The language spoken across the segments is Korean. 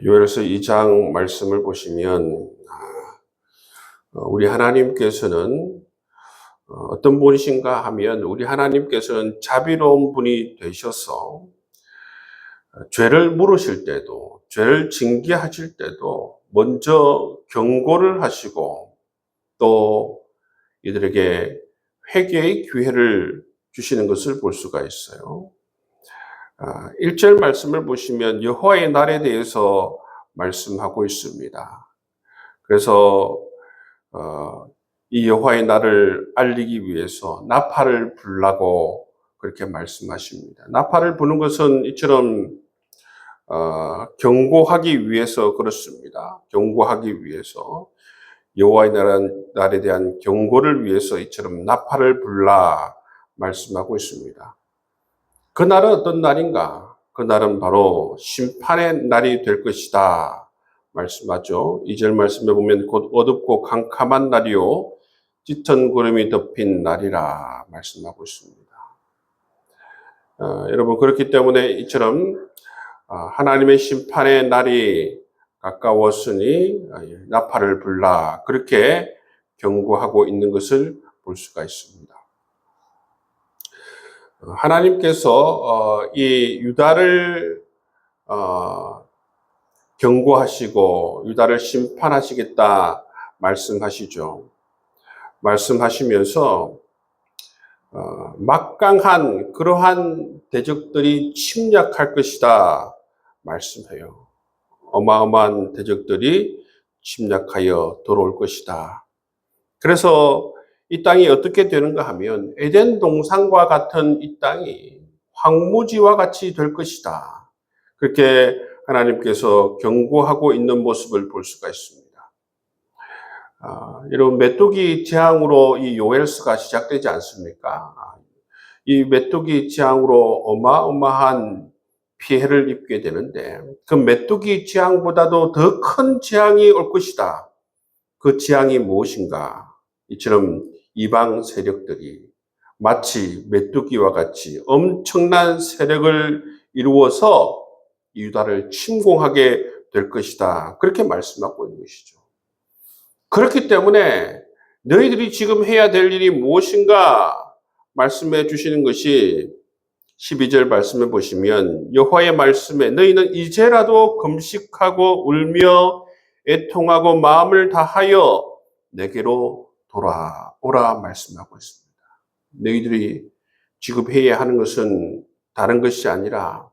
요엘서 2장 말씀을 보시면 우리 하나님께서는 어떤 분이신가 하면 우리 하나님께서는 자비로운 분이 되셔서 죄를 물으실 때도 죄를 징계하실 때도 먼저 경고를 하시고 또 이들에게 회개의 기회를 주시는 것을 볼 수가 있어요. 1절 말씀을 보시면 여호와의 날에 대해서 말씀하고 있습니다. 그래서 이 여호와의 날을 알리기 위해서 나팔을 불라고 그렇게 말씀하십니다. 나팔을 부는 것은 이처럼 경고하기 위해서 그렇습니다. 경고하기 위해서 여호와의 날에 대한 경고를 위해서 이처럼 나팔을 불라 말씀하고 있습니다. 그날은 어떤 날인가? 그날은 바로 심판의 날이 될 것이다 말씀하죠. 2절 말씀에 보면 곧 어둡고 캄캄한 날이요 짙은 구름이 덮인 날이라 말씀하고 있습니다. 여러분, 그렇기 때문에 이처럼 하나님의 심판의 날이 가까웠으니 나팔을 불라 그렇게 경고하고 있는 것을 볼 수가 있습니다. 하나님께서 이 유다를 경고하시고 유다를 심판하시겠다 말씀하시죠. 말씀하시면서 막강한 그러한 대적들이 침략할 것이다 말씀해요. 어마어마한 대적들이 침략하여 들어올 것이다. 그래서 이 땅이 어떻게 되는가 하면 에덴 동산과 같은 이 땅이 황무지와 같이 될 것이다. 그렇게 하나님께서 경고하고 있는 모습을 볼 수가 있습니다. 여러분, 메뚜기 재앙으로 이 요엘서가 시작되지 않습니까? 이 메뚜기 재앙으로 어마어마한 피해를 입게 되는데 그 메뚜기 재앙보다도 더 큰 재앙이 올 것이다. 그 재앙이 무엇인가? 이처럼 이방 세력들이 마치 메뚜기와 같이 엄청난 세력을 이루어서 유다를 침공하게 될 것이다. 그렇게 말씀하고 있는 것이죠. 그렇기 때문에 너희들이 지금 해야 될 일이 무엇인가 말씀해 주시는 것이 12절 말씀해 보시면 여호와의 말씀에 너희는 이제라도 금식하고 울며 애통하고 마음을 다하여 내게로 돌아오라 말씀하고 있습니다. 너희들이 지금 해야 하는 것은 다른 것이 아니라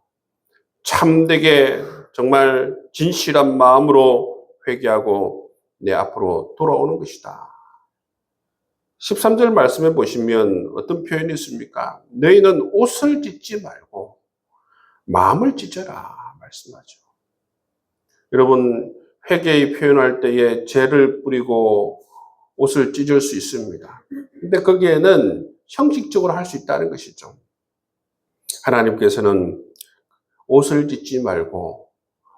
참되게 정말 진실한 마음으로 회개하고 내 앞으로 돌아오는 것이다. 13절 말씀해 보시면 어떤 표현이 있습니까? 너희는 옷을 찢지 말고 마음을 찢어라 말씀하죠. 여러분, 회개의 표현할 때에 죄를 뿌리고 옷을 찢을 수 있습니다. 근데 거기에는 형식적으로 할 수 있다는 것이죠. 하나님께서는 옷을 찢지 말고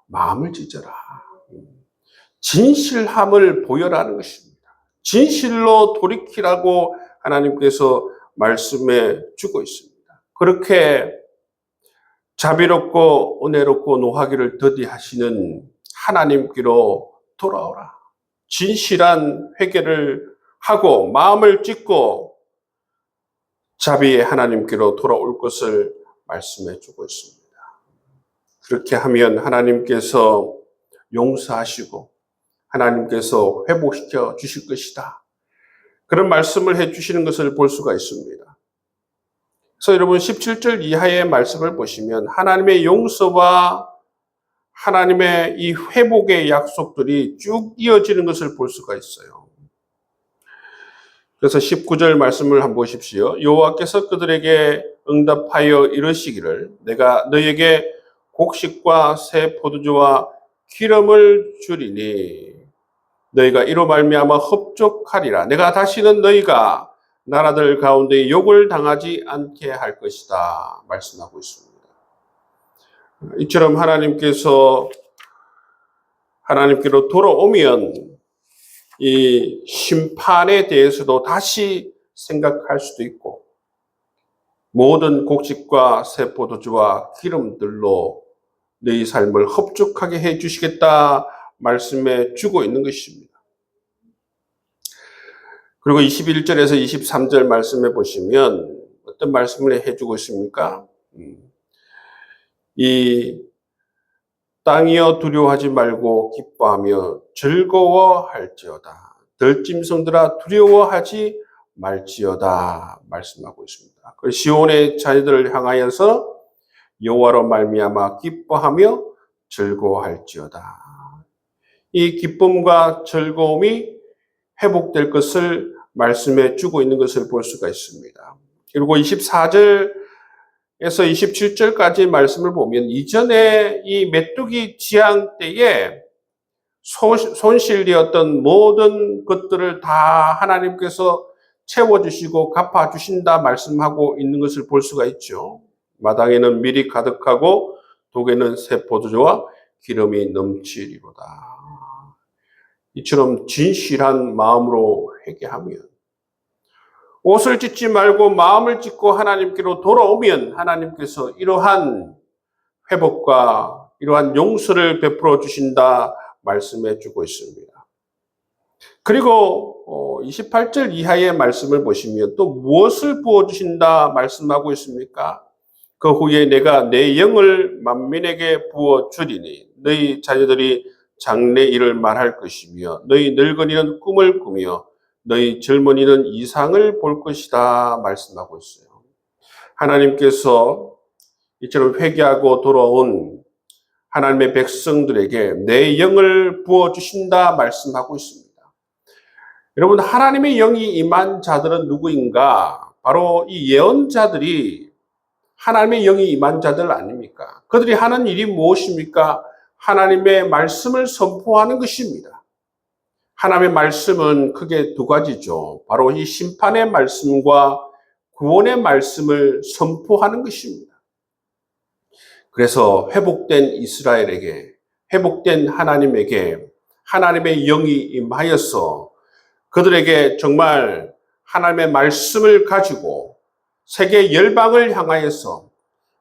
마음을 찢어라. 진실함을 보여라는 것입니다. 진실로 돌이키라고 하나님께서 말씀해 주고 있습니다. 그렇게 자비롭고 은혜롭고 노하기를 더디하시는 하나님께로 돌아오라. 진실한 회개를 하고 마음을 찢고 자비의 하나님께로 돌아올 것을 말씀해 주고 있습니다. 그렇게 하면 하나님께서 용서하시고 하나님께서 회복시켜 주실 것이다. 그런 말씀을 해 주시는 것을 볼 수가 있습니다. 그래서 여러분 17절 이하의 말씀을 보시면 하나님의 용서와 하나님의 이 회복의 약속들이 쭉 이어지는 것을 볼 수가 있어요. 그래서 19절 말씀을 한번 보십시오. 여호와께서 그들에게 응답하여 이르시기를 내가 너희에게 곡식과 새 포도주와 기름을 주리니 너희가 이로 말미암아 흡족하리라. 내가 다시는 너희가 나라들 가운데 욕을 당하지 않게 할 것이다 말씀하고 있습니다. 이처럼 하나님께로 돌아오면 이 심판에 대해서도 다시 생각할 수도 있고 모든 곡식과 새 포도주와 기름들로 너희 삶을 흡족하게 해 주시겠다 말씀해 주고 있는 것입니다. 그리고 21절에서 23절 말씀해 보시면 어떤 말씀을 해 주고 있습니까? 이 땅이여 두려워하지 말고 기뻐하며 즐거워할지어다. 들짐승들아 두려워하지 말지어다 말씀하고 있습니다. 그 시온의 자녀들을 향하여서 여호와로 말미암아 기뻐하며 즐거워할지어다. 이 기쁨과 즐거움이 회복될 것을 말씀해 주고 있는 것을 볼 수가 있습니다. 그리고 24절에서 27절까지 말씀을 보면 이전에 이 메뚜기 지향 때에 손실되었던 모든 것들을 다 하나님께서 채워주시고 갚아주신다 말씀하고 있는 것을 볼 수가 있죠. 마당에는 밀이 가득하고 독에는 새 포도주와 기름이 넘치리로다. 이처럼 진실한 마음으로 회개하면, 옷을 찢지 말고 마음을 찢고 하나님께로 돌아오면 하나님께서 이러한 회복과 이러한 용서를 베풀어 주신다 말씀해 주고 있습니다. 그리고 28절 이하의 말씀을 보시면 또 무엇을 부어주신다 말씀하고 있습니까? 그 후에 내가 내 영을 만민에게 부어주리니 너희 자녀들이 장래 일을 말할 것이며 너희 늙은이는 꿈을 꾸며 너희 젊은이는 이상을 볼 것이다 말씀하고 있어요. 하나님께서 이처럼 회개하고 돌아온 하나님의 백성들에게 내 영을 부어주신다 말씀하고 있습니다. 여러분, 하나님의 영이 임한 자들은 누구인가? 바로 이 예언자들이 하나님의 영이 임한 자들 아닙니까? 그들이 하는 일이 무엇입니까? 하나님의 말씀을 선포하는 것입니다. 하나님의 말씀은 크게 두 가지죠. 바로 이 심판의 말씀과 구원의 말씀을 선포하는 것입니다. 그래서 회복된 이스라엘에게, 회복된 하나님에게 하나님의 영이 임하여서 그들에게 정말 하나님의 말씀을 가지고 세계 열방을 향하여서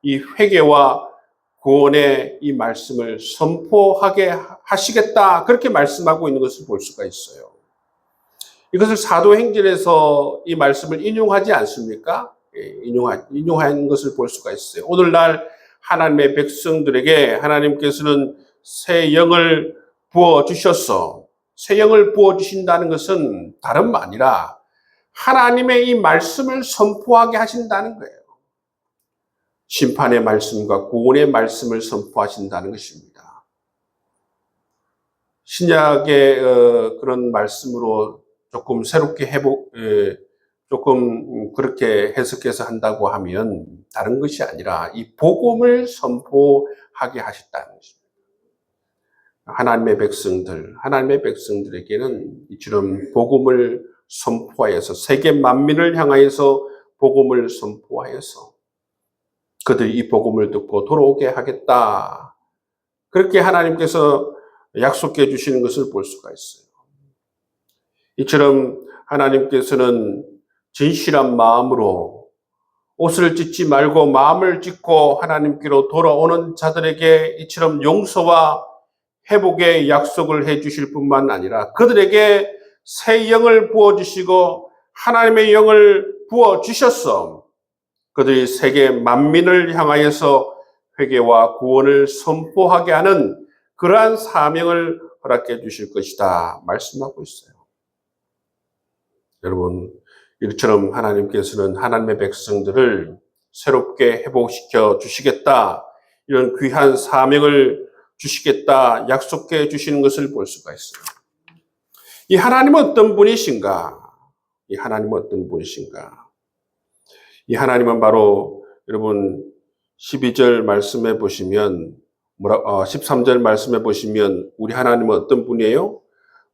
이 회개와 구원의 이 말씀을 선포하게 하시겠다, 그렇게 말씀하고 있는 것을 볼 수가 있어요. 이것을 사도행전에서 이 말씀을 인용하지 않습니까? 인용한 것을 볼 수가 있어요. 오늘날 하나님의 백성들에게 하나님께서는 새 영을 부어주셔서, 새 영을 부어주신다는 것은 다름 아니라 하나님의 이 말씀을 선포하게 하신다는 거예요. 심판의 말씀과 구원의 말씀을 선포하신다는 것입니다. 신약의 그런 말씀으로 조금 새롭게 조금 그렇게 해석해서 한다고 하면 다른 것이 아니라 이 복음을 선포하게 하셨다는 것입니다. 하나님의 백성들에게는 이처럼 복음을 선포하여서 세계 만민을 향하여서 복음을 선포하여서 그들이 이 복음을 듣고 돌아오게 하겠다, 그렇게 하나님께서 약속해 주시는 것을 볼 수가 있어요. 이처럼 하나님께서는 진실한 마음으로 옷을 찢지 말고 마음을 찢고 하나님께로 돌아오는 자들에게 이처럼 용서와 회복의 약속을 해 주실 뿐만 아니라 그들에게 새 영을 부어주시고 하나님의 영을 부어주셔서 그들이 세계 만민을 향하여서 회개와 구원을 선포하게 하는 그러한 사명을 허락해 주실 것이다 말씀하고 있어요. 여러분, 이처럼 하나님께서는 하나님의 백성들을 새롭게 회복시켜 주시겠다, 이런 귀한 사명을 주시겠다 약속해 주시는 것을 볼 수가 있어요. 이 하나님은 어떤 분이신가? 이 하나님은 어떤 분이신가? 이 하나님은 바로 여러분 12절 말씀해 보시면 13절 말씀해 보시면 우리 하나님은 어떤 분이에요?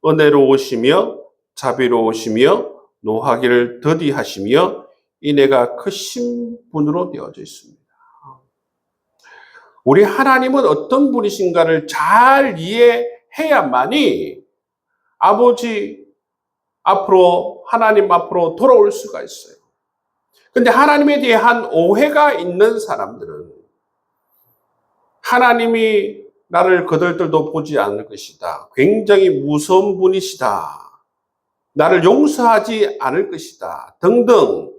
은혜로우시며 자비로우시며 노하기를 더디하시며 인애가 크신 분으로 되어져 있습니다. 우리 하나님은 어떤 분이신가를 잘 이해해야만이 아버지 앞으로, 하나님 앞으로 돌아올 수가 있어요. 그런데 하나님에 대한 오해가 있는 사람들은 하나님이 나를 그들도 보지 않을 것이다. 굉장히 무서운 분이시다. 나를 용서하지 않을 것이다. 등등.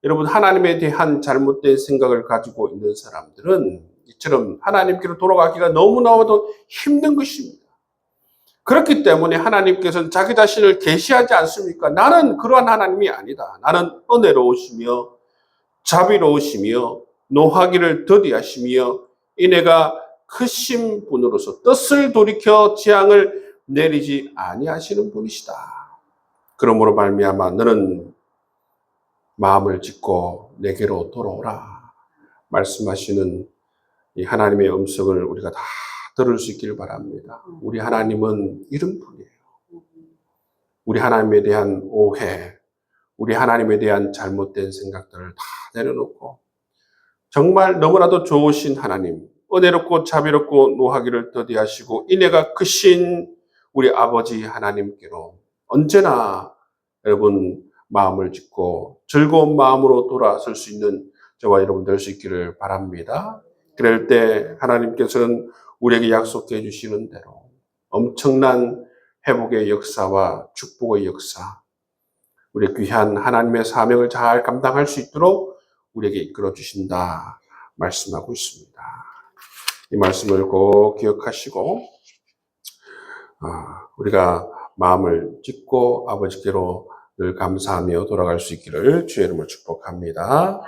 여러분, 하나님에 대한 잘못된 생각을 가지고 있는 사람들은 이처럼 하나님께로 돌아가기가 너무나도 힘든 것입니다. 그렇기 때문에 하나님께서는 자기 자신을 계시하지 않습니까? 나는 그러한 하나님이 아니다. 나는 은혜로우시며 자비로우시며 노하기를 더디하시며 인애가 크신 분으로서 뜻을 돌이켜 재앙을 내리지 아니하시는 분이시다. 그러므로 말미암아 너는 마음을 짓고 내게로 돌아오라 말씀하시는 이 하나님의 음성을 우리가 다 들을 수 있기를 바랍니다. 우리 하나님은 이런 분이에요. 우리 하나님에 대한 오해, 우리 하나님에 대한 잘못된 생각들을 다 내려놓고 정말 너무나도 좋으신 하나님, 은혜롭고 자비롭고 노하기를 더디하시고 인애가 크신 우리 아버지 하나님께로 언제나 여러분 마음을 짓고 즐거운 마음으로 돌아설 수 있는 저와 여러분 될 수 있기를 바랍니다. 그럴 때 하나님께서는 우리에게 약속해 주시는 대로 엄청난 회복의 역사와 축복의 역사, 우리 귀한 하나님의 사명을 잘 감당할 수 있도록 우리에게 이끌어 주신다 말씀하고 있습니다. 이 말씀을 꼭 기억하시고 우리가 마음을 짓고 아버지께로 늘 감사하며 돌아갈 수 있기를 주의 이름으로 축복합니다.